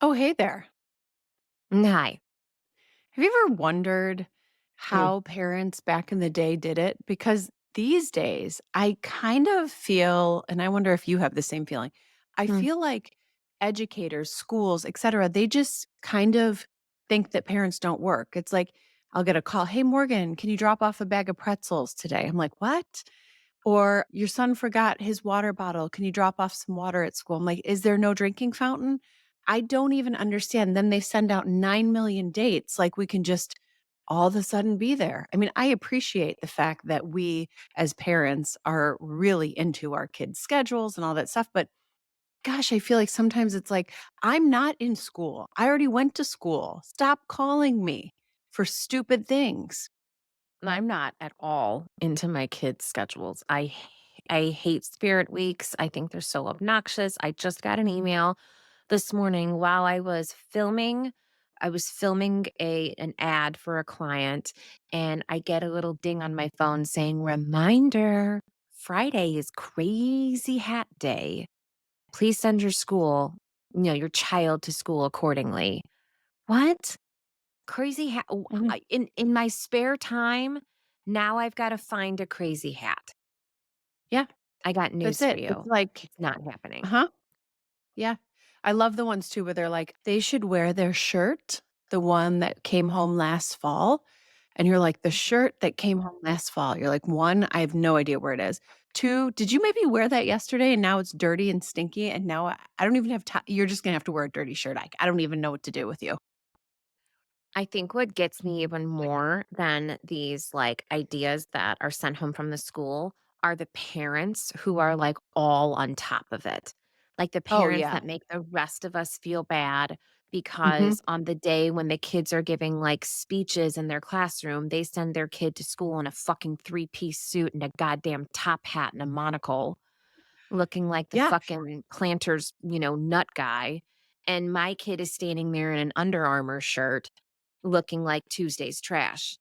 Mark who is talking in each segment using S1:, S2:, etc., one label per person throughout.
S1: Oh, hey there.
S2: Hi.
S1: Have you ever wondered
S2: Mm,
S1: how parents back in the day did it? Because these days, I kind of feel, and I wonder if you have the same feeling. I
S2: mm,
S1: feel like educators, schools, et cetera, they just kind of think that parents don't work. It's like, I'll get a call. Hey, Morgan, can you drop off a bag of pretzels today? I'm like, what? Or your son forgot his water bottle. Can you drop off some water at school? I'm like, is there no drinking fountain? I don't even understand. Then they send out 9 million dates like we can just all of a sudden be there. I mean, I appreciate the fact that we as parents are really into our kids' schedules and all that stuff. But gosh, I feel like sometimes it's like, I'm not in school. I already went to school. Stop calling me for stupid things.
S2: I'm not at all into my kids' schedules. I hate spirit weeks. I think they're so obnoxious. I just got an email this morning while I was filming. I was filming an ad for a client and I get a little ding on my phone saying, "Reminder, Friday is crazy hat day. Please send your child to school accordingly." What? Crazy hat
S1: Mhm.
S2: in my spare time, now I've gotta find a crazy hat.
S1: Yeah,
S2: I got
S1: that's
S2: news for
S1: it. It's
S2: you.
S1: like,
S2: It's not happening.
S1: huh? Yeah. I love the ones too where they're like, they should wear their shirt, the one that came home last fall. And you're like, the shirt that came home last fall. You're like, one, I have no idea where it is. Two, did you maybe wear that yesterday and now it's dirty and stinky? And now I don't even have time. You're just going to have to wear a dirty shirt. I don't even know what to do with you.
S2: I think what gets me even more than these, like, ideas that are sent home from the school are the parents who are, like, all on top of it. Like, the
S1: Oh,
S2: parents
S1: yeah.
S2: that make the rest of us feel bad
S1: Hmm.
S2: because on the day when the kids are giving, like, speeches in their classroom, they send their kid to school in a fucking three-piece suit and a goddamn top hat and a monocle, looking like the
S1: Yeah.
S2: fucking planter's, nut guy, and my kid is standing there in an Under Armour shirt looking like Tuesday's trash.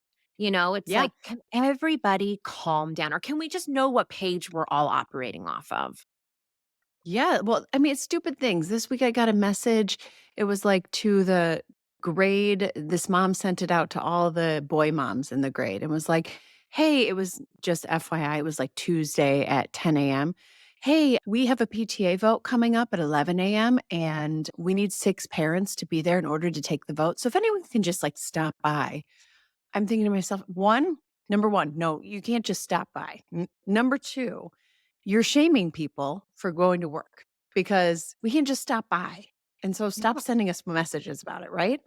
S2: It's
S1: Yeah.
S2: like, can everybody calm down? Or can we just know what page we're all operating off of?
S1: Yeah, well, I mean, it's stupid things. This week I got a message. It was like to the grade. This mom sent it out to all the boy moms in the grade and was like, hey, it was just FYI, it was like Tuesday at 10 a.m. Hey, we have a PTA vote coming up at 11 a.m. and we need 6 parents to be there in order to take the vote. So if anyone can just like stop by, I'm thinking to myself, number one, no, you can't just stop by. Number two, you're shaming people for going to work because we can just stop by. And so stop
S2: Yeah.
S1: sending us messages about it, right?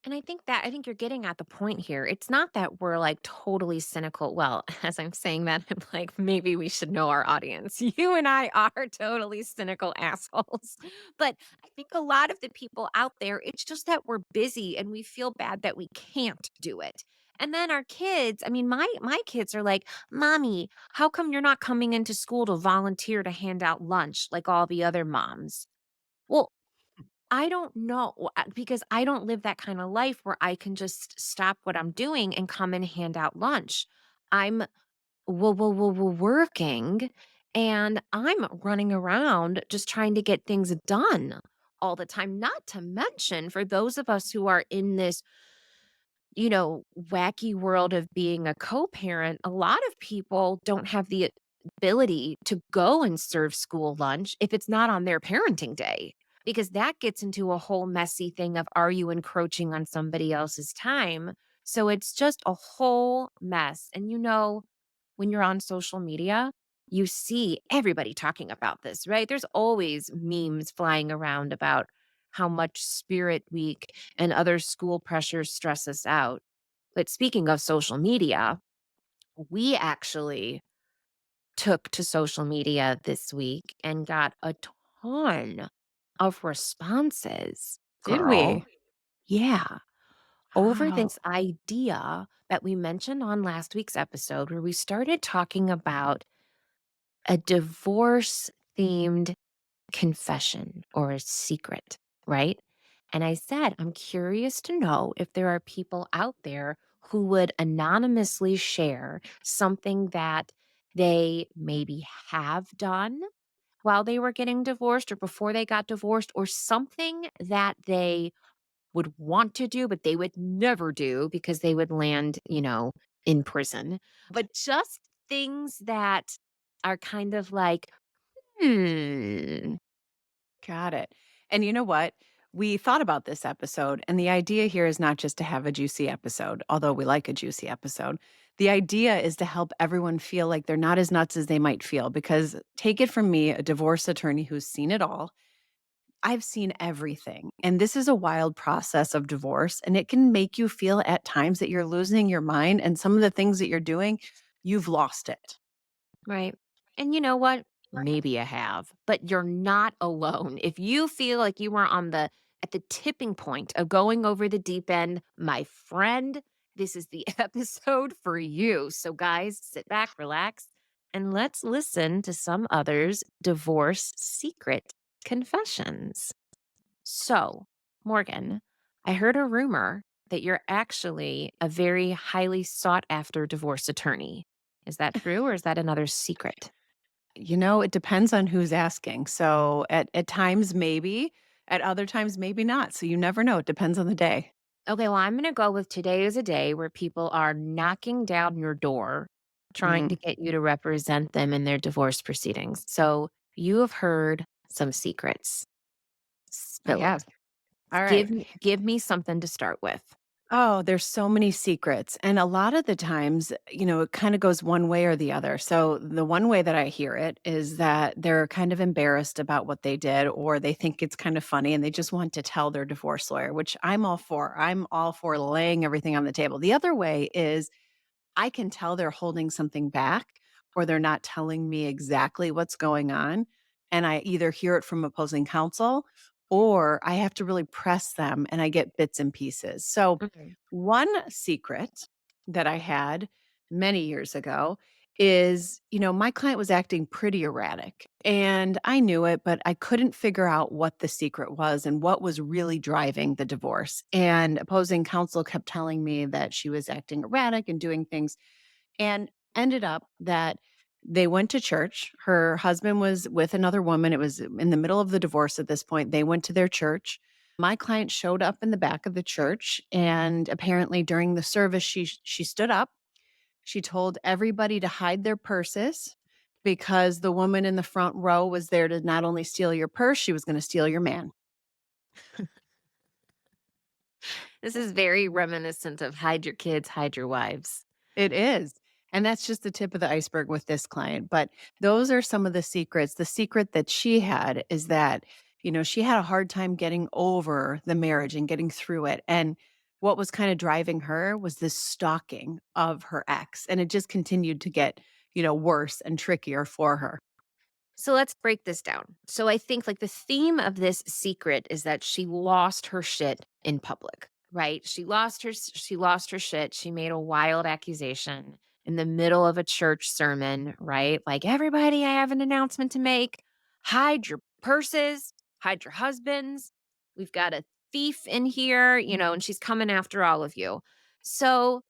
S2: And I think you're getting at the point here. It's not that we're like totally cynical. Well, as I'm saying that, I'm like, maybe we should know our audience. You and I are totally cynical assholes. But I think a lot of the people out there, it's just that we're busy and we feel bad that we can't do it. And then our kids, I mean, my kids are like, "Mommy, how come you're not coming into school to volunteer to hand out lunch like all the other moms?" Well, I don't know, because I don't live that kind of life where I can just stop what I'm doing and come and hand out lunch. I'm working and I'm running around just trying to get things done all the time. Not to mention, for those of us who are in this, wacky world of being a co parent, a lot of people don't have the ability to go and serve school lunch if it's not on their parenting day, because that gets into a whole messy thing of, are you encroaching on somebody else's time? So it's just a whole mess. And when you're on social media, you see everybody talking about this, right? There's always memes flying around about how much Spirit Week and other school pressures stress us out. But speaking of social media, we actually took to social media this week and got a ton of responses,
S1: Did
S2: girl.
S1: we?
S2: Yeah. Over
S1: Wow.
S2: this idea that we mentioned on last week's episode, where we started talking about a divorce themed confession or a secret, right? And I said, I'm curious to know if there are people out there who would anonymously share something that they maybe have done while they were getting divorced or before they got divorced, or something that they would want to do, but they would never do because they would land, in prison. But just things that are kind of like, hmm.
S1: Got it. And you know what? We thought about this episode, and the idea here is not just to have a juicy episode, although we like a juicy episode. The idea is to help everyone feel like they're not as nuts as they might feel. Because take it from me, a divorce attorney who's seen it all, I've seen everything. And this is a wild process of divorce, and it can make you feel at times that you're losing your mind. And some of the things that you're doing, you've lost it.
S2: Right. And you know what? Maybe you have, but you're not alone. If you feel like you are at the tipping point of going over the deep end, my friend, this is the episode for you. So guys, sit back, relax, and let's listen to some others' divorce secret confessions. So, Morgan, I heard a rumor that you're actually a very highly sought after divorce attorney. Is that true or is that another secret?
S1: It depends on who's asking. So at times maybe, at other times maybe not. So you never know. It depends on the day.
S2: Okay, well, I'm going to go with today is a day where people are knocking down your door trying to
S1: Mm,
S2: get you to represent them in their divorce proceedings. So, you have heard some secrets.
S1: I
S2: Spill
S1: have.
S2: it.
S1: All right.
S2: Give me something to start with.
S1: Oh, there's so many secrets. And a lot of the times, it kind of goes one way or the other. So the one way that I hear it is that they're kind of embarrassed about what they did, or they think it's kind of funny and they just want to tell their divorce lawyer, which I'm all for. I'm all for laying everything on the table. The other way is I can tell they're holding something back or they're not telling me exactly what's going on. And I either hear it from opposing counsel or I have to really press them and I get bits and pieces. So,
S2: Mhm.
S1: one secret that I had many years ago is, my client was acting pretty erratic and I knew it, but I couldn't figure out what the secret was and what was really driving the divorce. And opposing counsel kept telling me that she was acting erratic and doing things, and ended up that they went to church. Her husband was with another woman. It was in the middle of the divorce at this point. They went to their church. My client showed up in the back of the church, and apparently during the service she stood up. She told everybody to hide their purses because the woman in the front row was there to not only steal your purse, she was going to steal your man.
S2: This is very reminiscent of hide your kids, hide your wives.
S1: It is. And that's just the tip of the iceberg with this client. But those are some of the secrets. The secret that she had is that, she had a hard time getting over the marriage and getting through it. And what was kind of driving her was this stalking of her ex. And it just continued to get, worse and trickier for her.
S2: So let's break this down. So I think like the theme of this secret is that she lost her shit in public, right? She lost her shit. She made a wild accusation in the middle of a church sermon, right? Like everybody, I have an announcement to make. Hide your purses, hide your husbands. We've got a thief in here, and she's coming after all of you. So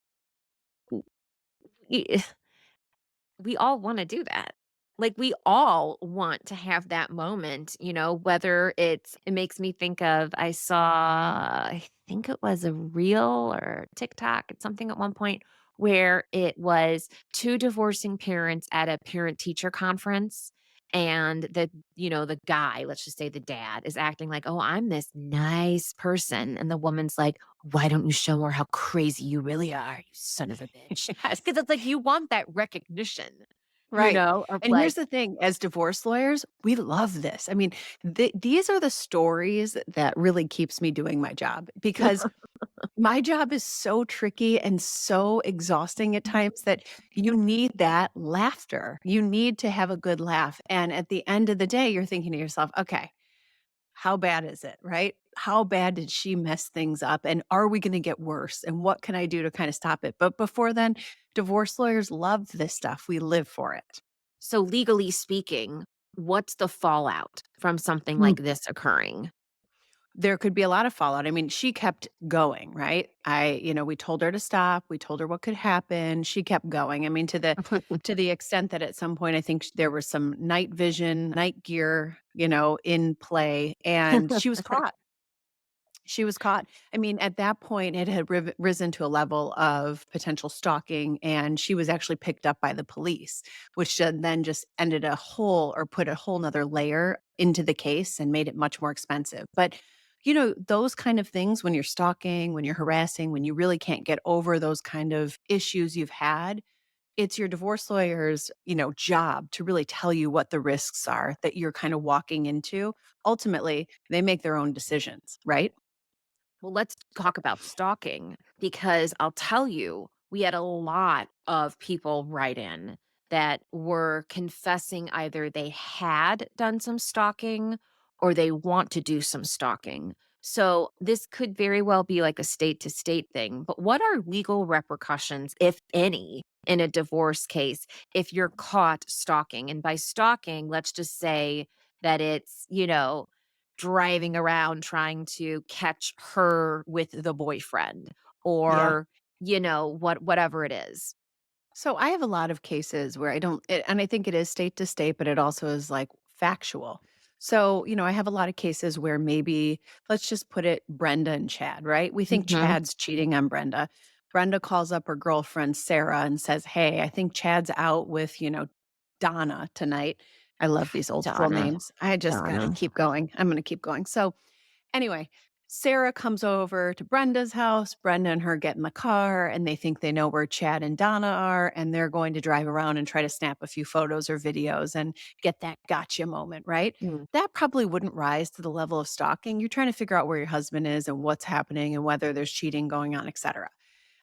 S2: we all wanna do that. Like, we all want to have that moment, whether it makes me think of I saw I think it was a reel or TikTok, it's something at one point where it was 2 divorcing parents at a parent-teacher conference, and the guy, let's just say the dad, is acting like, "Oh, I'm this nice person," and the woman's like, "Why don't you show her how crazy you really are, you son of a bitch?"
S1: Yes.
S2: 'Cause it's like you want that recognition,
S1: Right.
S2: of
S1: And here's
S2: like
S1: the thing, as divorce lawyers, we love this. I mean, these are the stories that really keeps me doing my job, because my job is so tricky and so exhausting at times that you need that laughter. You need to have a good laugh. And at the end of the day, you're thinking to yourself, okay, how bad is it, right? How bad did she mess things up? And are we going to get worse? And what can I do to kind of stop it? But before then, divorce lawyers love this stuff. We live for it.
S2: so legally speaking, what's the fallout from something like this occurring?
S1: There could be a lot of fallout. I mean, she kept going, right? We told her to stop. We told her what could happen. She kept going. I mean, to the extent that at some point I think there was some night vision, night gear, in play, and she was caught. She was caught. I mean, at that point, it had risen to a level of potential stalking, and she was actually picked up by the police, which then just ended a whole or put a whole nother layer into the case and made it much more expensive. But, those kind of things when you're stalking, when you're harassing, when you really can't get over those kind of issues you've had, it's your divorce lawyer's, job to really tell you what the risks are that you're kind of walking into. Ultimately, they make their own decisions, right?
S2: Well, let's talk about stalking because I'll tell you, we had a lot of people write in that were confessing either they had done some stalking or they want to do some stalking. So, this could very well be like a state to state thing. But what are legal repercussions, if any, in a divorce case if you're caught stalking? And by stalking, let's just say that it's, driving around trying to catch her with the boyfriend
S1: Yeah.
S2: or, whatever it is.
S1: So I have a lot of cases where I don't, and I think it is state to state, but it also is like factual. So, I have a lot of cases where maybe, let's just put it Brenda and Chad, right? We think
S2: Mhm.
S1: Chad's cheating on Brenda. Brenda calls up her girlfriend, Sarah, and says, Hey, I think Chad's out with, Donna tonight. I love these old school
S2: Donna,
S1: names. I just got to
S2: Donna.
S1: keep going. I'm going to keep going. So, anyway, Sarah comes over to Brenda's house. Brenda and her get in the car and they think they know where Chad and Donna are. And they're going to drive around and try to snap a few photos or videos and get that gotcha moment, right?
S2: Mm,
S1: That probably wouldn't rise to the level of stalking. You're trying to figure out where your husband is and what's happening and whether there's cheating going on, etc.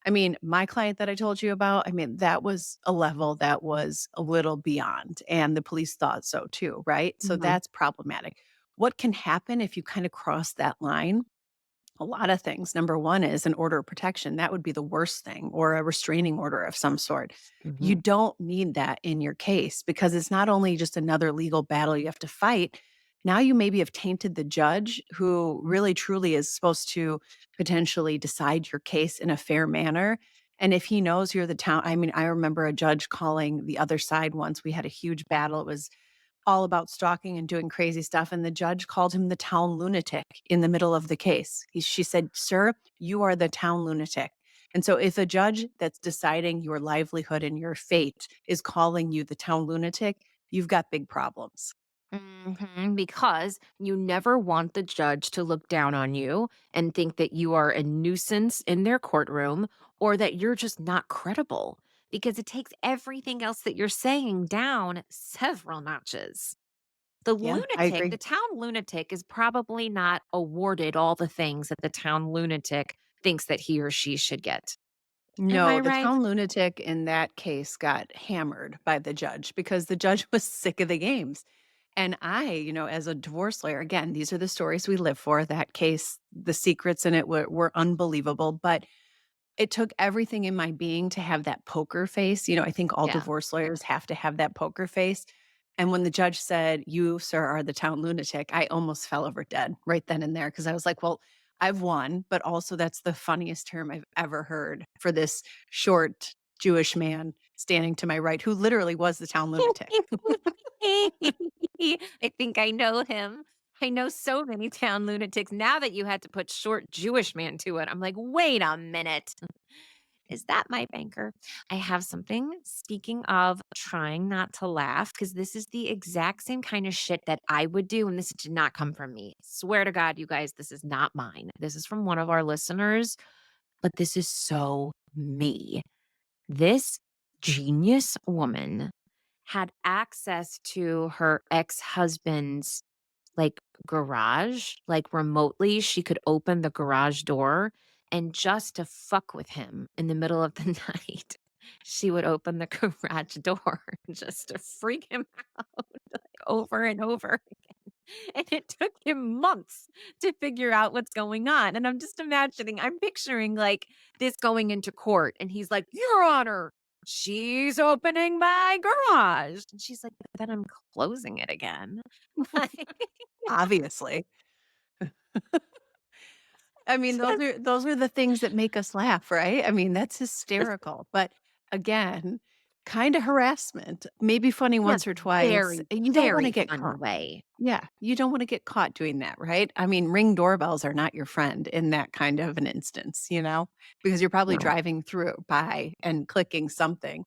S1: I mean, my client that I told you about, I mean, that was a level that was a little beyond, and the police thought so too, right? So
S2: mhm,
S1: that's problematic. What can happen if you kind of cross that line? A lot of things. Number one is an order of protection. That would be the worst thing, or a restraining order of some sort. You
S2: mhm,
S1: don't need that in your case because it's not only just another legal battle you have to fight. Now you maybe have tainted the judge who really truly is supposed to potentially decide your case in a fair manner. And if he knows you're the town, I mean, I remember a judge calling the other side once. We had a huge battle. It was all about stalking and doing crazy stuff, and the judge called him the town lunatic in the middle of the case. She said, "Sir, you are the town lunatic." And so if a judge that's deciding your livelihood and your fate is calling you the town lunatic, you've got big problems.
S2: because you never want the judge to look down on you and think that you are a nuisance in their courtroom or that you're just not credible because it takes everything else that you're saying down several notches.
S1: Yeah, I
S2: The
S1: agree.
S2: town lunatic is probably not awarded all the things that the town lunatic thinks that he or she should get. Am
S1: No,
S2: I
S1: the
S2: right?
S1: town lunatic in that case got hammered by the judge because the judge was sick of the games. And I, as a divorce lawyer, again, these are the stories we live for. That case, the secrets in it were unbelievable. But it took everything in my being to have that poker face. I think all
S2: Yeah.
S1: divorce lawyers have to have that poker face. And when the judge said, "You, sir, are the town lunatic," I almost fell over dead right then and there because I was like, well, I've won, but also that's the funniest term I've ever heard for this short Jewish man standing to my right who literally was the town lunatic.
S2: I think I know him. I know so many town lunatics. Now that you had to put short Jewish man to it, I'm like, wait a minute. Is that my banker? I have something. Speaking of trying not to laugh, because this is the exact same kind of shit that I would do. And this did not come from me. Swear to God, you guys, this is not mine. This is from one of our listeners, but this is so me. This genius woman had access to her ex-husband's, like, garage, like, remotely, she could open the garage door, and just to fuck with him in the middle of the night, she would open the garage door just to freak him out, like, over and over again, and it took him months to figure out what's going on, and I'm picturing, like, this going into court, and he's like, "Your Honor, she's opening my garage," and she's like, "But then I'm closing it again." Like
S1: Obviously. I mean, those are the things that make us laugh, right? I mean, that's hysterical. But again, kind of harassment, maybe funny
S2: In a
S1: once or twice.
S2: very,
S1: And you don't want to
S2: very
S1: get
S2: funny
S1: caught.
S2: way.
S1: Yeah, you don't want to get caught doing that, right? I mean, ring doorbells are not your friend in that kind of an instance, because you're probably
S2: No.
S1: driving through by and clicking something.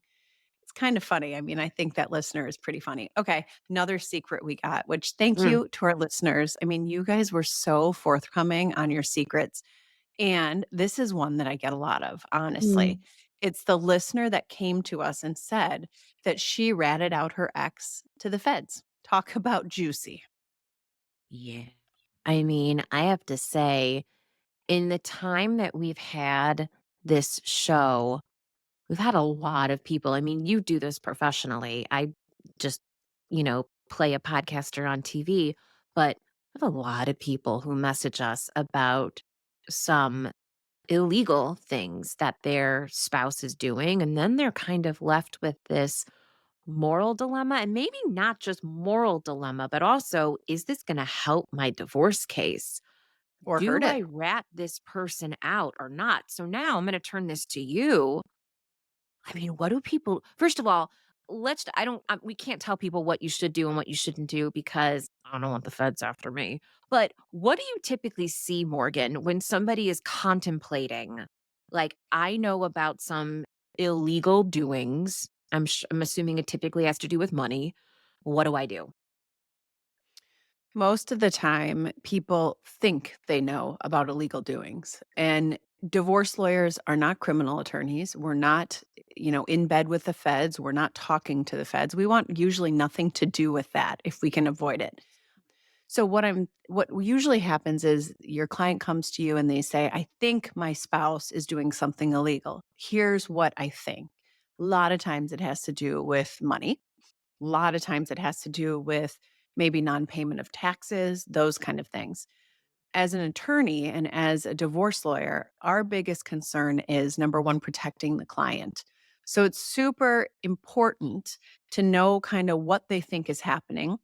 S1: It's kind of funny. I mean, I think that listener is pretty funny. Okay, another secret we got, which thank
S2: Mm,
S1: you to our listeners. I mean, you guys were so forthcoming on your secrets. And this is one that I get a lot of, honestly.
S2: mm.
S1: It's the listener that came to us and said that she ratted out her ex to the feds. Talk about juicy.
S2: Yeah. I mean, I have to say, in the time that we've had this show, we've had a lot of people. I mean, you do this professionally. I just, play a podcaster on TV, but we have a lot of people who message us about some illegal things that their spouse is doing. And then they're kind of left with this moral dilemma, and maybe not just moral dilemma, but also, is this going to help my divorce case?
S1: Or
S2: Do
S1: heard
S2: I
S1: it.
S2: rat this person out or not? So now I'm going to turn this to you. I mean, what do people, first of all, I don't, we can't tell people what you should do and what you shouldn't do because I don't want the feds after me. But what do you typically see, Morgan, when somebody is contemplating? Like, I know about some illegal doings. I'm assuming it typically has to do with money. What do I do?
S1: Most of the time, people think they know about illegal doings. And divorce lawyers are not criminal attorneys. We're not, in bed with the feds. We're not talking to the feds. We want usually nothing to do with that if we can avoid it. So what usually happens is your client comes to you and they say, "I think my spouse is doing something illegal. Here's what I think." A lot of times it has to do with money. A lot of times it has to do with maybe non-payment of taxes, those kind of things. As an attorney and as a divorce lawyer, our biggest concern is number one, protecting the client. So it's super important to know kind of what they think is happening.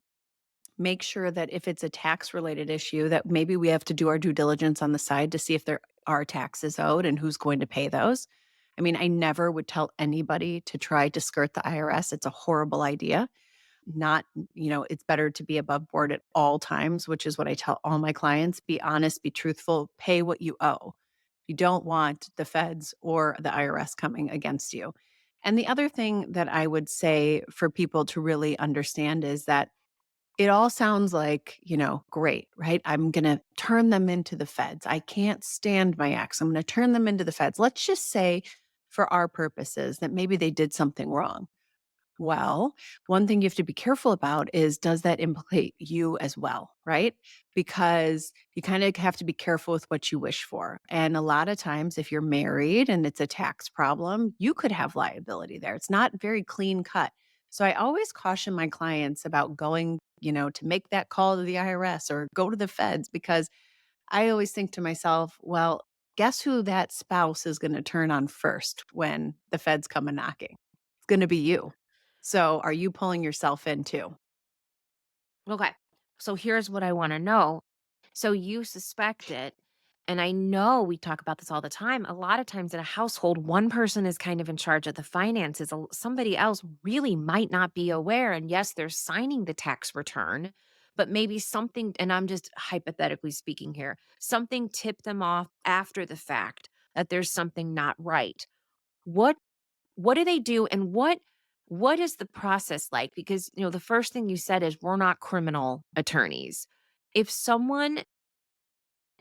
S1: Make sure that if it's a tax related issue, that maybe we have to do our due diligence on the side to see if there are taxes owed and who's going to pay those. I mean, I never would tell anybody to try to skirt the IRS. It's a horrible idea. Not, it's better to be above board at all times, which is what I tell all my clients. Be honest, be truthful, pay what you owe. You don't want the feds or the IRS coming against you. And the other thing that I would say for people to really understand is that it all sounds like, great, right? I'm going to turn them into the feds. I can't stand my ex. I'm going to turn them into the feds. Let's just say, for our purposes, that maybe they did something wrong. Well, one thing you have to be careful about is, does that implicate you as well, right? Because you kind of have to be careful with what you wish for. And a lot of times, if you're married and it's a tax problem, you could have liability there. It's not very clean cut. So I always caution my clients about going, to make that call to the IRS or go to the feds, because I always think to myself, well, guess who that spouse is going to turn on first when the feds come a knocking? It's going to be you. So are you pulling yourself in too?
S2: Okay. So here's what I want to know. So you suspect it. And I know we talk about this all the time. A lot of times in a household, one person is kind of in charge of the finances. Somebody else really might not be aware. And yes, they're signing the tax return, but maybe something, and I'm just hypothetically speaking here, something tipped them off after the fact that there's something not right. What what do they do, and what is the process like? Because, the first thing you said is we're not criminal attorneys. If someone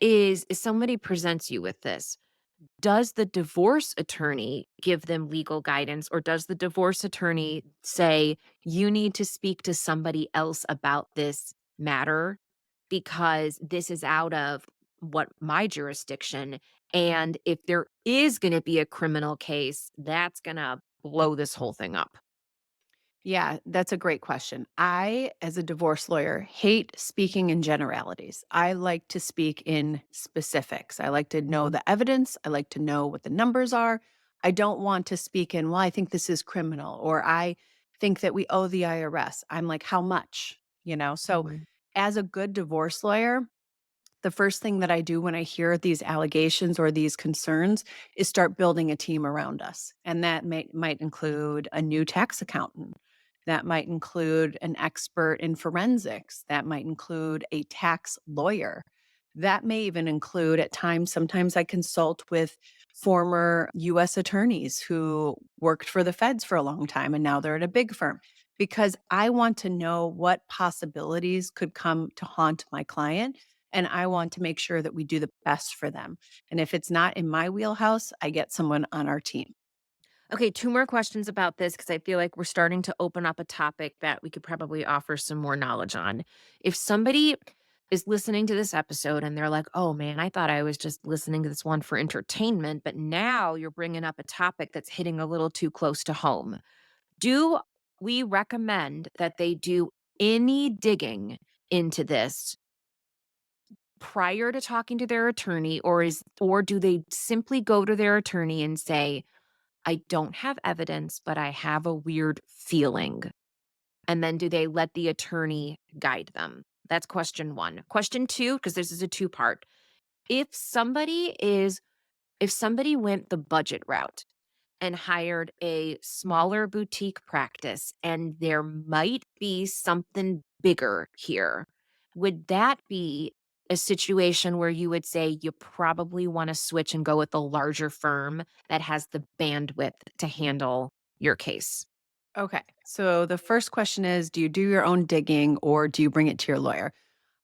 S2: if somebody presents you with this, does the divorce attorney give them legal guidance, or does the divorce attorney say you need to speak to somebody else about this matter because this is out of what my jurisdiction, and if there is going to be a criminal case, that's going to blow this whole thing up.
S1: Yeah, that's a great question. I, as a divorce lawyer, hate speaking in generalities. I like to speak in specifics. I like to know the evidence. I like to know what the numbers are. I don't want to speak in, well, I think this is criminal, or I think that we owe the IRS. I'm like, how much? So
S2: Mhm.
S1: as a good divorce lawyer, The first thing that I do when I hear these allegations or these concerns is start building a team around us. And that might include a new tax accountant. That might include an expert in forensics. That might include a tax lawyer. That may even include at times, sometimes I consult with former US attorneys who worked for the feds for a long time and now they're at a big firm because I want to know what possibilities could come to haunt my client and I want to make sure that we do the best for them. And if it's not in my wheelhouse, I get someone on our team.
S2: Okay, two more questions about this because I feel like we're starting to open up a topic that we could probably offer some more knowledge on. If somebody is listening to this episode and they're like, oh man, I thought I was just listening to this one for entertainment, but now you're bringing up a topic that's hitting a little too close to home. Do we recommend that they do any digging into this prior to talking to their attorney, or do they simply go to their attorney and say, I don't have evidence, but I have a weird feeling? And then do they let the attorney guide them? That's question 1. Question 2, because this is a two-part. If somebody is if somebody went the budget route and hired a smaller boutique practice and there might be something bigger here, would that be a situation where you would say you probably want to switch and go with a larger firm that has the bandwidth to handle your case?
S1: Okay. So the first question is, do you do your own digging or do you bring it to your lawyer?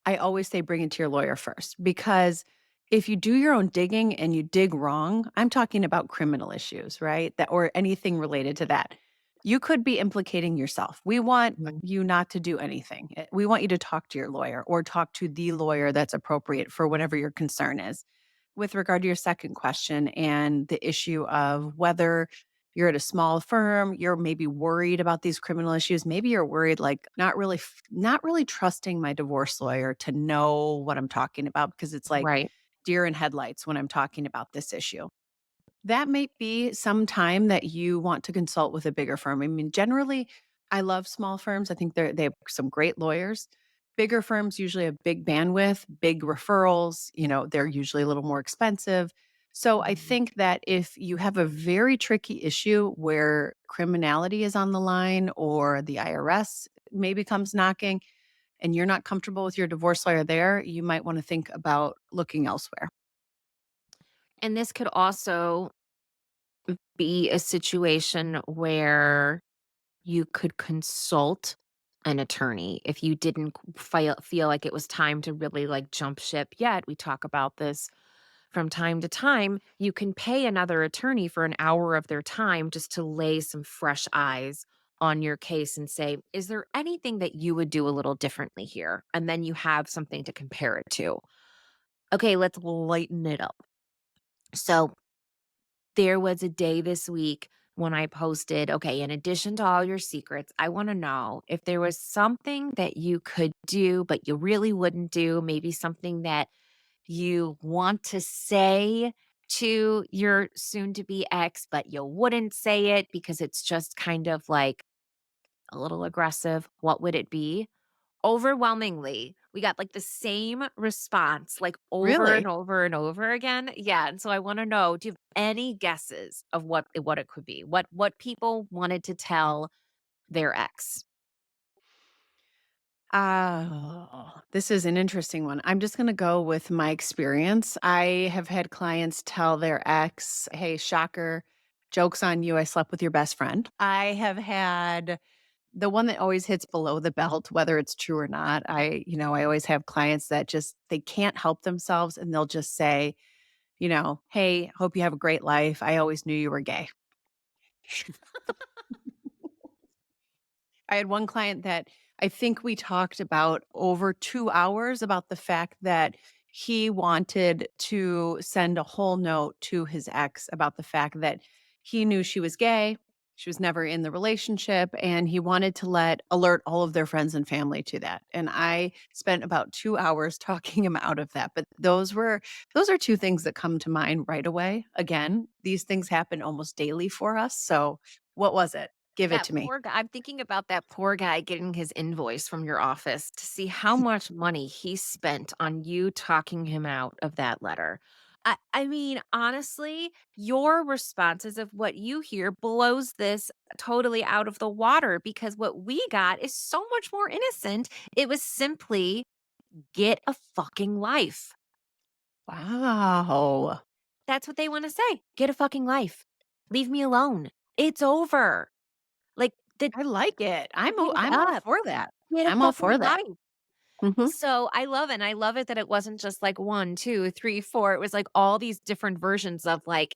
S1: I always say bring it to your lawyer first because if you do your own digging and you dig wrong, I'm talking about criminal issues, right? That or anything related to that. You could be implicating yourself. We want
S2: Mhm.
S1: you not to do anything. We want you to talk to your lawyer or talk to the lawyer that's appropriate for whatever your concern is. With regard to your second question and the issue of whether you're at a small firm, you're maybe worried about these criminal issues, maybe you're worried like not really trusting my divorce lawyer to know what I'm talking about because it's like
S2: Right.
S1: deer in headlights when I'm talking about this issue. That might be some time that you want to consult with a bigger firm. I mean, generally, I love small firms. I think they have some great lawyers. Bigger firms usually have big bandwidth, big referrals. They're usually a little more expensive. So I
S2: Mhm.
S1: think that if you have a very tricky issue where criminality is on the line or the IRS maybe comes knocking and you're not comfortable with your divorce lawyer there, you might want to think about looking elsewhere.
S2: And this could also be a situation where you could consult an attorney if you didn't feel like it was time to really like jump ship yet. We talk about this from time to time. You can pay another attorney for an hour of their time just to lay some fresh eyes on your case and say, is there anything that you would do a little differently here? And then you have something to compare it to. Okay, let's lighten it up. So, there was a day this week when I posted, okay, in addition to all your secrets, I want to know if there was something that you could do, but you really wouldn't do, maybe something that you want to say to your soon to be ex, but you wouldn't say it because it's just kind of like a little aggressive. What would it be? Overwhelmingly, we got, like, the same response, like, over and
S1: Really?
S2: over and over again. Yeah, and so I wanna know, do you have any guesses of what it could be? What people wanted to tell their ex?
S1: This is an interesting one. I'm just going to go with my experience. I have had clients tell their ex, hey, shocker, joke's on you. I slept with your best friend. I have had the one that always hits below the belt, whether it's true or not. I always have clients that just, they can't help themselves and they'll just say, hey, hope you have a great life. I always knew you were gay. I had one client that I think we talked about over 2 hours about the fact that he wanted to send a whole note to his ex about the fact that he knew she was gay, she was never in the relationship, and he wanted to alert all of their friends and family to that, and I spent about 2 hours talking him out of that, but those are 2 things that come to mind right away. Again, these things happen almost daily for us, so what was it? Give it
S2: That
S1: to me.
S2: poor guy, I'm thinking about that poor guy getting his invoice from your office to see how much money he spent on you talking him out of that letter. I mean, honestly, your responses of what you hear blows this totally out of the water because what we got is so much more innocent. It was simply get a fucking life.
S1: Wow.
S2: That's what they want to say. Get a fucking life. Leave me alone. It's over. Like the
S1: I like it.
S2: give it
S1: I'm all
S2: up.
S1: for that.
S2: Get a
S1: I'm all
S2: fucking
S1: for that.
S2: life.
S1: Mhm.
S2: So I love it. And I love it that it wasn't just like one, two, three, four. It was like all these different versions of like,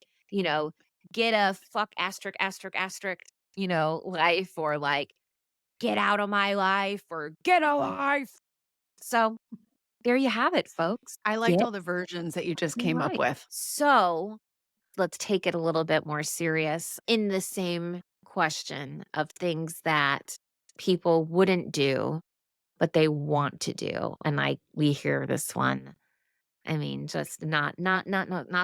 S2: get a fuck asterisk, asterisk, asterisk, life or like get out of my life or get a life. So there you have it, folks.
S1: I liked
S2: Get
S1: all the versions that you just
S2: fucking
S1: came up
S2: life.
S1: with.
S2: So let's take it a little bit more serious in the same question of things that people wouldn't do, but they want to do. And we hear this one. I mean, just not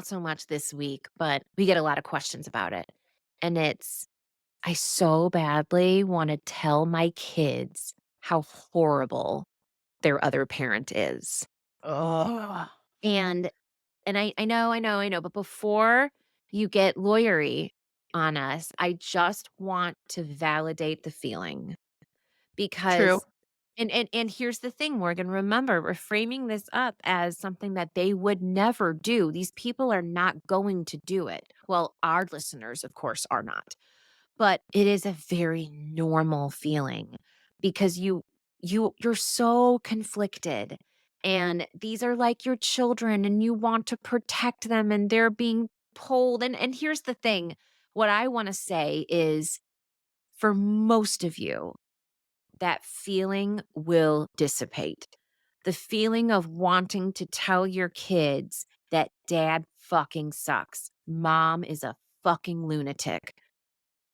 S2: so much this week, but we get a lot of questions about it. And it's I so badly want to tell my kids how horrible their other parent is.
S1: Oh,
S2: And I know, but before you get lawyery on us, I just want to validate the feeling
S1: true.
S2: because and here's the thing, Morgan, remember, we're framing this up as something that they would never do. These people are not going to do it. Well, our listeners, of course, are not. But it is a very normal feeling because you're so conflicted and these are like your children and you want to protect them and they're being pulled and here's the thing, what I want to say is for most of you that feeling will dissipate. The feeling of wanting to tell your kids that dad fucking sucks. Mom is a fucking lunatic.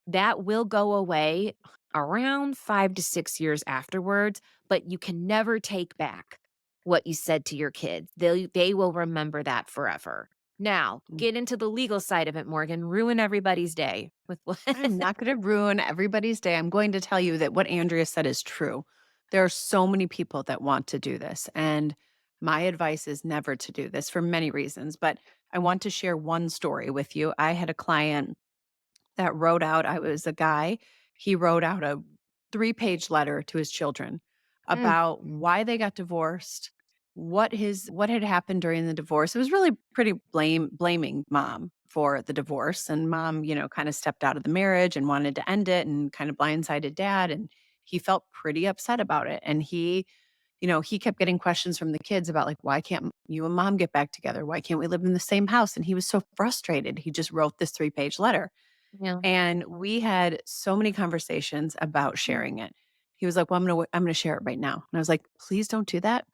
S2: That will go away around 5 to 6 years afterwards, but you can never take back what you said to your kids. They will remember that forever. Now,
S1: Mm.
S2: get into the legal side of it, Morgan. Ruin everybody's day with what
S1: I'm not going to ruin everybody's day. I'm going to tell you that what Andrea said is true. There are so many people that want to do this. And my advice is never to do this for many reasons. But I want to share one story with you. I had a client that wrote out I was a guy, he wrote out a three-page letter to his children
S2: Mm,
S1: about why they got divorced, what had happened during the divorce. It was really pretty blaming mom for the divorce, and mom, kind of stepped out of the marriage and wanted to end it and kind of blindsided dad, and he felt pretty upset about it, and he kept getting questions from the kids about like, "Why can't you and mom get back together? Why can't we live in the same house?" And he was so frustrated. He just wrote this three-page letter.
S2: yeah.
S1: And we had so many conversations about sharing it. He was like, "Well, I'm gonna share it right now." And I was like, "Please don't do that.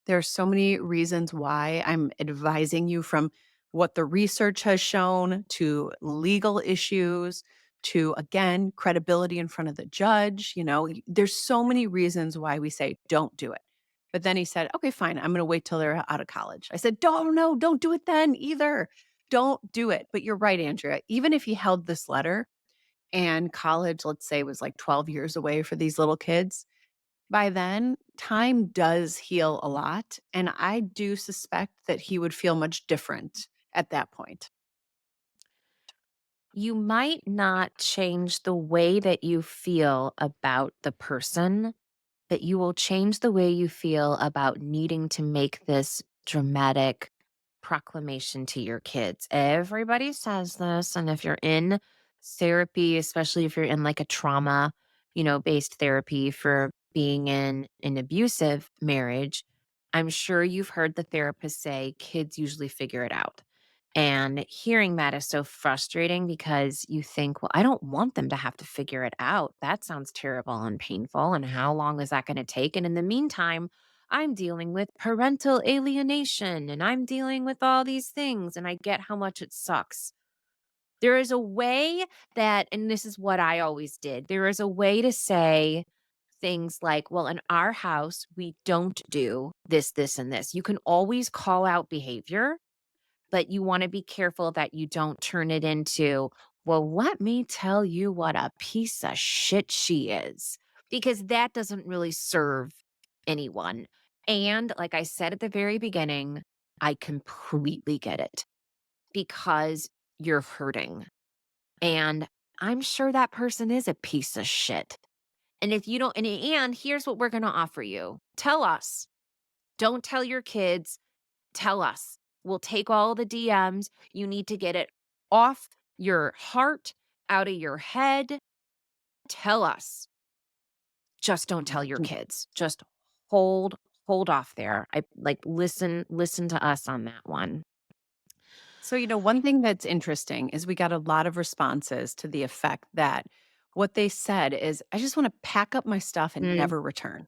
S1: There are so many reasons why I'm advising you from what the research has shown to legal issues to again, credibility in front of the judge, there's so many reasons why we say don't do it." But then he said, "Okay, fine. I'm going to wait till they're out of college." I said, "Don't no, don't do it then either. Don't do it." But you're right, Andrea. Even if he held this letter and college, let's say, was like 12 years away for these little kids, by then, time does heal a lot. And I do suspect that he would feel much different at that point.
S2: You might not change the way that you feel about the person, but you will change the way you feel about needing to make this dramatic proclamation to your kids. Everybody says this. And if you're in therapy, especially if you're in like a trauma, based therapy for being in an abusive marriage, I'm sure you've heard the therapist say kids usually figure it out. And hearing that is so frustrating because you think, well, I don't want them to have to figure it out. That sounds terrible and painful. And how long is that going to take? And in the meantime, I'm dealing with parental alienation and I'm dealing with all these things. And I get how much it sucks. There is a way that, and this is what I always did, there is a way to say things like, well, in our house, we don't do this, this, and this. You can always call out behavior but you wanna be careful that you don't turn it into, Well, let me tell you what a piece of shit she is, because that doesn't really serve anyone. And like I said at the very beginning, I completely get it because you're hurting. And I'm sure that person is a piece of shit. And if you don't, and here's what we're going to offer you, tell us. Don't tell your kids. Tell us. We'll take all the DMs. You need to get it off your heart, out of your head. Tell us. Just don't tell your kids. Just hold hold off there. I like listen to us on that one.
S1: So, one thing that's interesting is we got a lot of responses to the effect that what they said is, I just want to pack up my stuff and
S2: Mm,
S1: never return.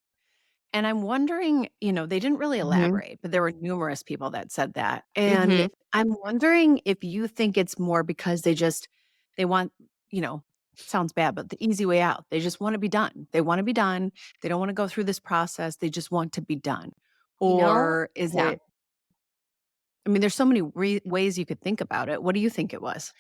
S1: And I'm wondering, they didn't really
S2: mhm,
S1: elaborate, but there were numerous people that said that. And
S2: mhm.
S1: I'm wondering if you think it's more because they want, you know, sounds bad, but the easy way out. They just want to be done. They want to be done. They don't want to go through this process. They just want to be done.
S2: You know?
S1: Or is
S2: Yeah.
S1: it, I mean, there's so many ways you could think about it. What do you think it was?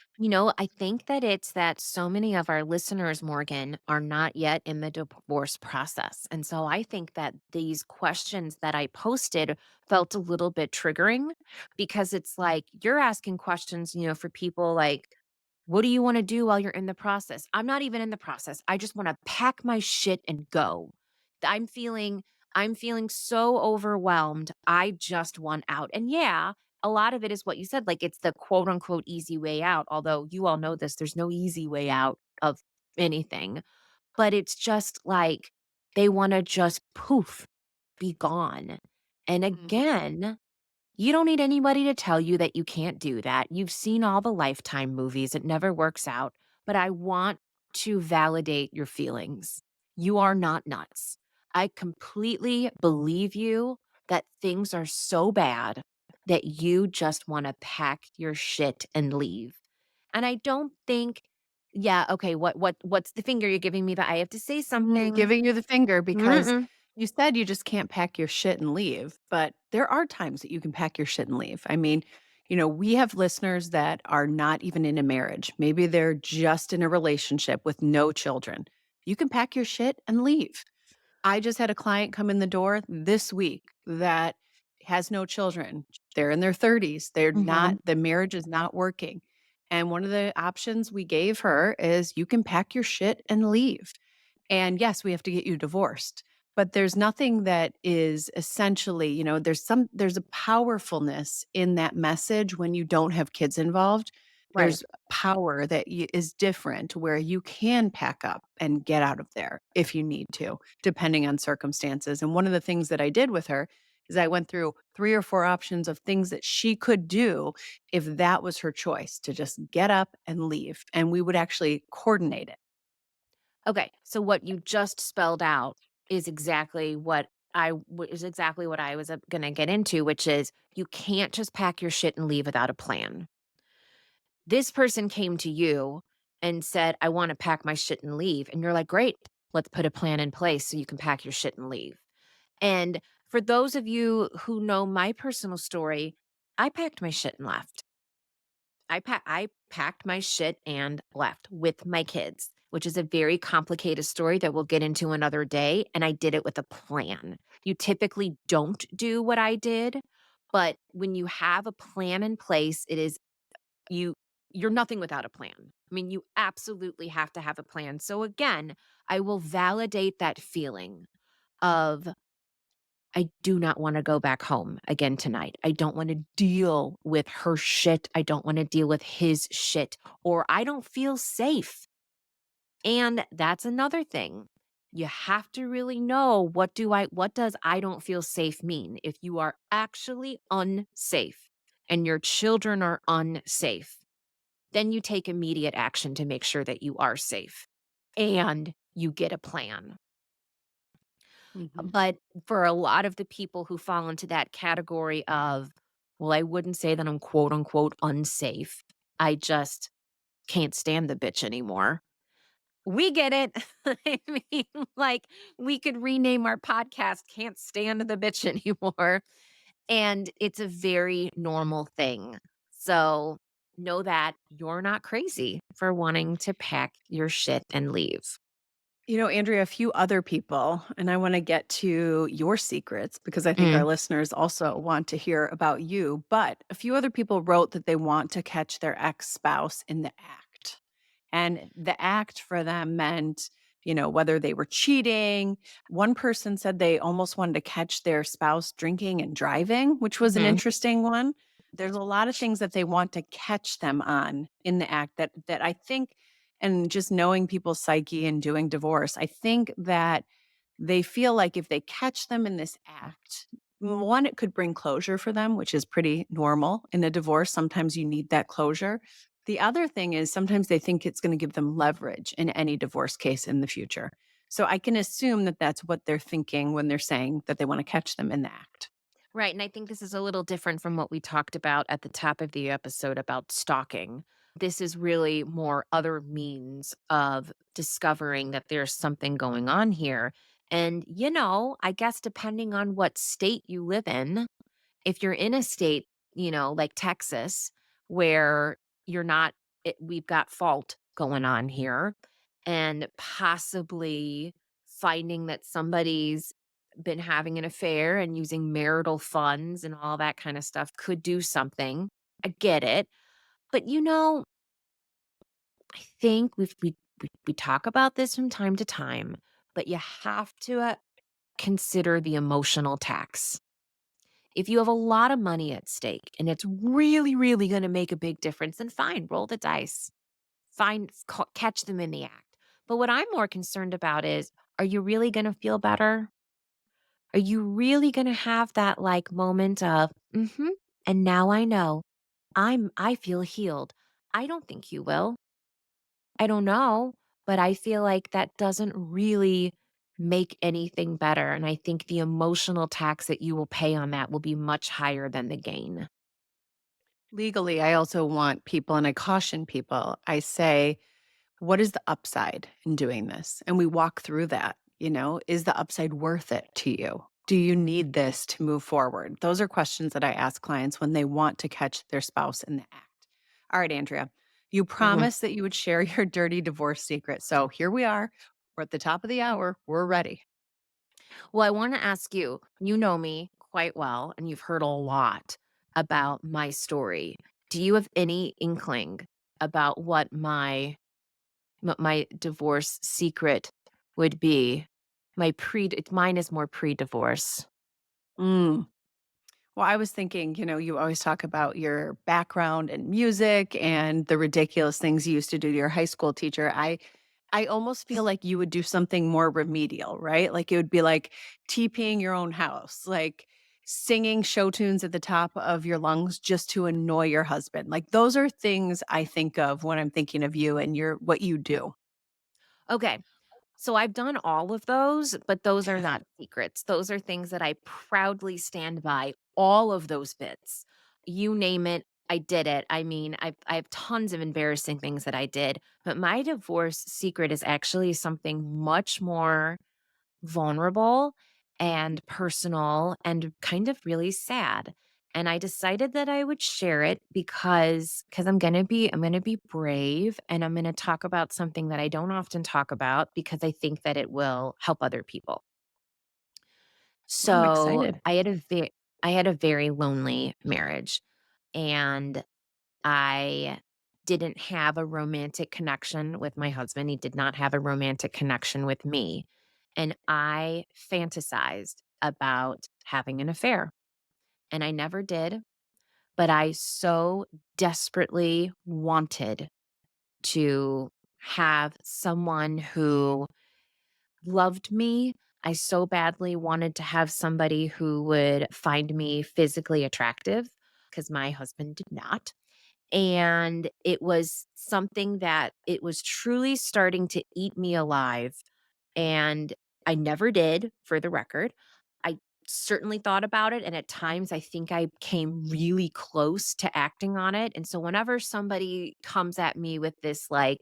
S2: I think that it's that so many of our listeners, Morgan, are not yet in the divorce process. And so I think that these questions that I posted felt a little bit triggering because it's like you're asking questions, for people like, what do you want to do while you're in the process? I'm not even in the process. I just want to pack my shit and go. I'm feeling I'm feeling so overwhelmed. I just want out. And yeah, a lot of it is what you said, like it's the quote unquote easy way out. Although you all know this, there's no easy way out of anything. But it's just like they want to just poof, be gone. And
S1: Mhm.
S2: again, you don't need anybody to tell you that you can't do that. You've seen all the Lifetime movies, it never works out. But I want to validate your feelings. You are not nuts. I completely believe you that things are so bad that you just want to pack your shit and leave. And I don't think, yeah, okay, what's the finger you're giving me that I have to say something?
S1: Giving you the finger because
S2: Mm-mm.
S1: you said you just can't pack your shit and leave, but there are times that you can pack your shit and leave. I mean, we have listeners that are not even in a marriage. Maybe they're just in a relationship with no children. You can pack your shit and leave. I just had a client come in the door this week that has no children. They're in their 30s.
S2: Mhm.
S1: The marriage is not working. And one of the options we gave her is you can pack your shit and leave. And yes, we have to get you divorced. But there's nothing that is essentially, there's a powerfulness in that message when you don't have kids involved.
S2: Right.
S1: There's power that is different where you can pack up and get out of there if you need to, depending on circumstances. And one of the things that I did with her is I went through 3 or 4 options of things that she could do if that was her choice to just get up and leave. And we would actually coordinate it.
S2: Okay, so what you just spelled out is exactly what is exactly what I was going to get into, which is you can't just pack your shit and leave without a plan. This person came to you and said, "I want to pack my shit and leave." And you're like, "Great. Let's put a plan in place so you can pack your shit and leave." And for those of you who know my personal story, I packed my shit and left. I packed my shit and left with my kids, which is a very complicated story that we'll get into another day, and I did it with a plan. You typically don't do what I did, but when you have a plan in place, it is you you're nothing without a plan. I mean, you absolutely have to have a plan. So again, I will validate that feeling of I do not wanna go back home again tonight. I don't wanna deal with her shit. I don't wanna deal with his shit, or I don't feel safe. And that's another thing. You have to really know what does I don't feel safe mean? If you are actually unsafe and your children are unsafe, then you take immediate action to make sure that you are safe and you get a plan.
S1: Mhm.
S2: But for a lot of the people who fall into that category of, well, I wouldn't say that I'm quote unquote unsafe. I just can't stand the bitch anymore. We get it. I mean, like we could rename our podcast Can't Stand the Bitch Anymore. And it's a very normal thing. So know that you're not crazy for wanting to pack your shit and leave.
S1: Andrea, a few other people, and I want to get to your secrets because I think our
S2: Mm,
S1: listeners also want to hear about you. But a few other people wrote that they want to catch their ex spouse in the act. And the act for them meant, whether they were cheating. One person said they almost wanted to catch their spouse drinking and driving, which was an
S2: mhm.
S1: interesting one. There's a lot of things that they want to catch them on in the act that I think, and just knowing people's psyche and doing divorce, I think that they feel like if they catch them in this act, one, it could bring closure for them, which is pretty normal in a divorce. Sometimes you need that closure. The other thing is sometimes they think it's going to give them leverage in any divorce case in the future. So I can assume that that's what they're thinking when they're saying that they want to catch them in the act.
S2: Right. And I think this is a little different from what we talked about at the top of the episode about stalking. This is really more other means of discovering that there's something going on here. And, I guess depending on what state you live in, if you're in a state, like Texas, where you're not, we've got fault going on here, and possibly finding that somebody's been having an affair and using marital funds and all that kind of stuff could do something. I get it. But I think we talk about this from time to time, but you have to consider the emotional tax. If you have a lot of money at stake and it's really, really going to make a big difference, then fine, roll the dice. Catch them in the act. But what I'm more concerned about is, are you really going to feel better? Are you really going to have that like moment of, and now I know I feel healed. I don't think you will. I don't know, but I feel like that doesn't really make anything better. And I think the emotional tax that you will pay on that will be much higher than the gain.
S1: Legally, I also want people, and I caution people, I say, what is the upside in doing this? And we walk through that. Is the upside worth it to you? Do you need this to move forward? Those are questions that I ask clients when they want to catch their spouse in the act. All right, Andrea, you
S2: Mhm.
S1: promised that you would share your dirty divorce secret. So here we are. We're at the top of the hour. We're ready.
S2: Well, I want to ask you, you know me quite well, and you've heard a lot about my story. Do you have any inkling about what my divorce secret would be? Mine is more pre-divorce.
S1: Mm. Well, I was thinking, you always talk about your background in music and the ridiculous things you used to do to your high school teacher. I almost feel like you would do something more remedial, right? Like it would be like TPing your own house, like singing show tunes at the top of your lungs just to annoy your husband. Like those are things I think of when I'm thinking of you and your what you do.
S2: Okay. So I've done all of those, but those are not secrets. Those are things that I proudly stand by. All of those bits. You name it, I did it. I mean, I have tons of embarrassing things that I did, but my divorce secret is actually something much more vulnerable and personal and kind of really sad. And I decided that I would share it because I'm going to be brave, and I'm going to talk about something that I don't often talk about because I think that it will help other people.
S1: I'm
S2: So,
S1: excited.
S2: I had a very lonely marriage, and I didn't have a romantic connection with my husband. He did not have a romantic connection with me. And I fantasized about having an affair. And I never did, but I so desperately wanted to have someone who loved me. I so badly wanted to have somebody who would find me physically attractive because my husband did not. And it was something that it was truly starting to eat me alive, and I never did, for the record. I certainly thought about it, and at times, I think I came really close to acting on it, and so whenever somebody comes at me with this, like,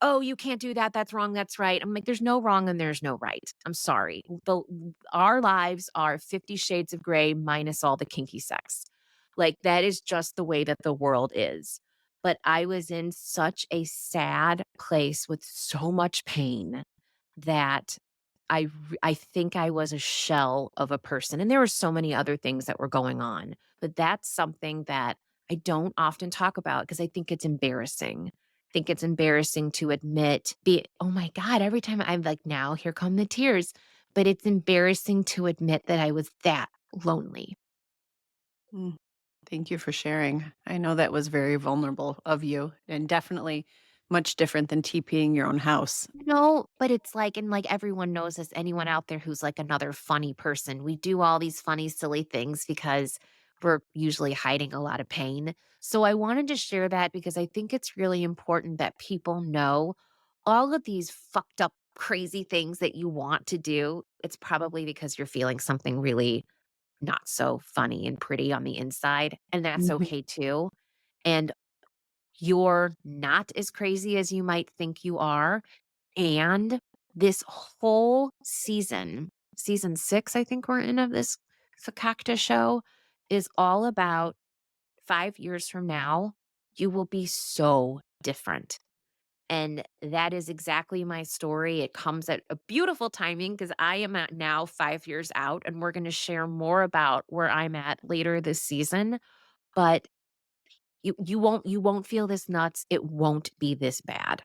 S2: "Oh, you can't do that, that's wrong, that's right." I'm like, "There's no wrong and there's no right. I'm sorry. Our lives are 50 shades of gray minus all the kinky sex." Like, that is just the way that the world is. But I was in such a sad place with so much pain that I think I was a shell of a person, and there were so many other things that were going on, but that's something that I don't often talk about because I think it's embarrassing. I think it's embarrassing to admit, oh my God, every time I'm like, now here come the tears, but it's embarrassing to admit that I was that lonely.
S1: Mm, thank you for sharing. I know that was very vulnerable of you and definitely much different than TPing your own house.
S2: No, but it's like and, like, everyone knows this, anyone out there who's, like, another funny person. We do all these funny, silly things because we're usually hiding a lot of pain. So I wanted to share that because I think it's really important that people know all of these fucked up, crazy things that you want to do, it's probably because you're feeling something really not so funny and pretty on the inside, and that's
S1: Mhm.
S2: okay too. And you're not as crazy as you might think you are, and this whole season, season 6, I think we're in of this Fakakta show, is all about 5 years from now, you will be so different. And that is exactly my story. It comes at a beautiful timing because I am at now 5 years out, and we're gonna share more about where I'm at later this season. But you won't feel this nuts. It won't be this bad.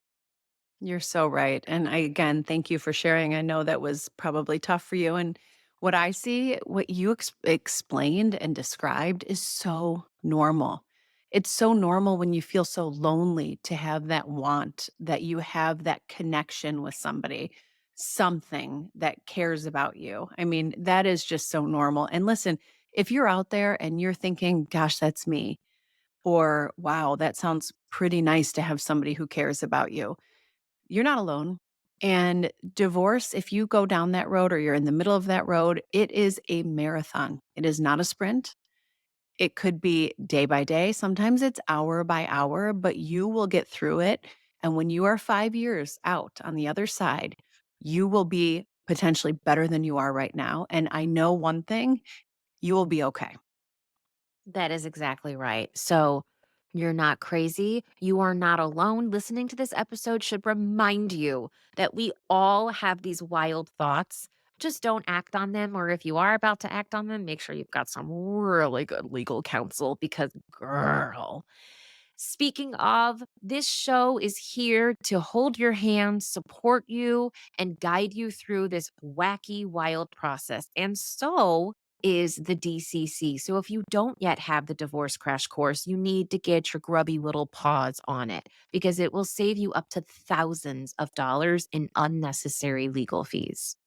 S1: You're so right. And I, again, thank you for sharing. I know that was probably tough for you. And what I see, what you explained and described is so normal. It's so normal when you feel so lonely to have that want, that you have that connection with somebody, something that cares about you. I mean, that is just so normal. And listen, if you're out there and you're thinking, gosh, that's me, or wow, that sounds pretty nice to have somebody who cares about you, you're not alone. And divorce, if you go down that road or you're in the middle of that road, it is a marathon. It is not a sprint. It could be day by day. Sometimes it's hour by hour, but you will get through it. And when you are 5 years out on the other side, you will be potentially better than you are right now. And I know one thing, you will be okay.
S2: That is exactly right. So, you're not crazy. You are not alone. Listening to this episode should remind you that we all have these wild thoughts. Just don't act on them. Or if you are about to act on them, make sure you've got some really good legal counsel because, girl, speaking of, this show is here to hold your hand, support you, and guide you through this wacky, wild process. And so is the DCC. So if you don't yet have the Divorce Crash Course, you need to get your grubby little paws on it because it will save you up to thousands of dollars in unnecessary legal fees.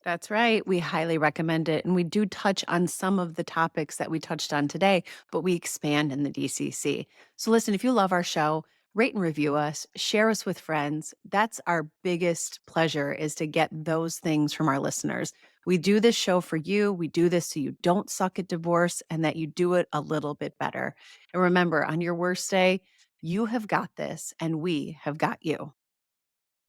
S1: That's right. We highly recommend it. And we do touch on some of the topics that we touched on today, but we expand in the DCC. So, listen, if you love our show, rate and review us, share us with friends. That's our biggest pleasure is to get those things from our listeners. We do this show for you. We do this so you don't suck at divorce and that you do it a little bit better. And remember, on your worst day, you have got this and we have got you.